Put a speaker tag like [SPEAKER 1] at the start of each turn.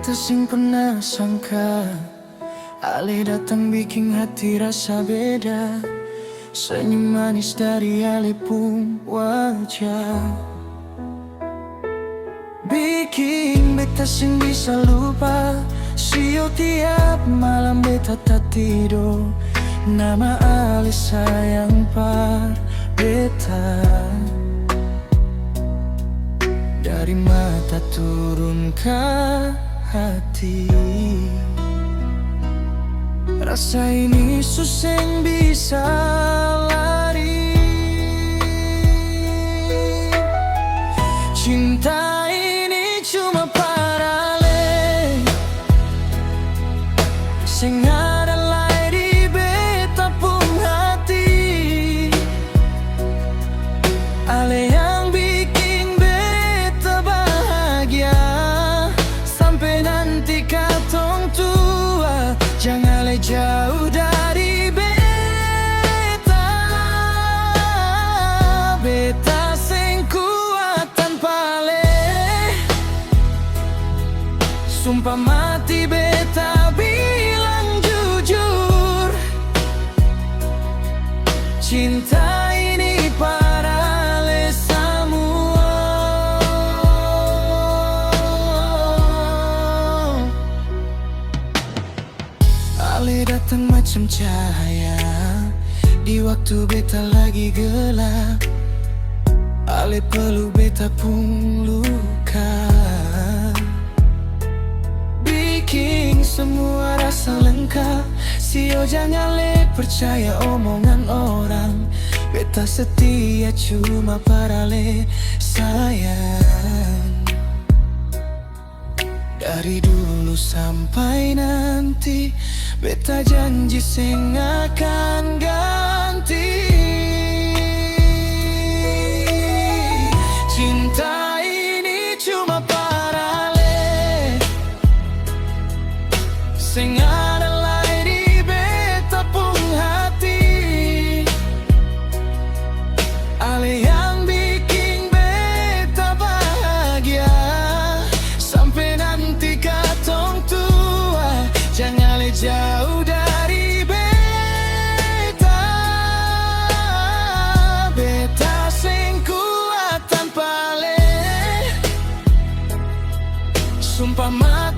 [SPEAKER 1] beta sing pernah sangka Ale datang bikin hati rasa beda. Senyum manis dari Ale pun wajah bikin beta sing bisa lupa. Sio tiap malam beta tak tidur. Nama Ale sayang par beta. Dari mata turun ke hati. Rasa ini susah bisa lari. Cinta ini cuma para Ale sing ada lai di beta pun hati. Ale yang bikin beta bahagia sampai nanti katong tua. Jangan Ale jauh dari beta. Beta sing kuat tanpa Ale. Sumpah mati beta bilang jujur. Cinta ini para Ale semua. Ale datang macam cahaya di waktu beta lagi gelap. Ale peluk beta pun luka, bikin semua rasa lengkap. Sio jangan Ale percaya omongan orang. Beta setia cuma para Ale sayang. Dari dulu sampai nanti beta janji sing akan ganti. Cinta ini cuma para Ale sing ada lai di beta pun hati. Ale yang bikin beta bahagia sampai nanti katong tua. Jangan Ale jauh dari beta. Beta sing kuat tanpa Ale. Sumpah mati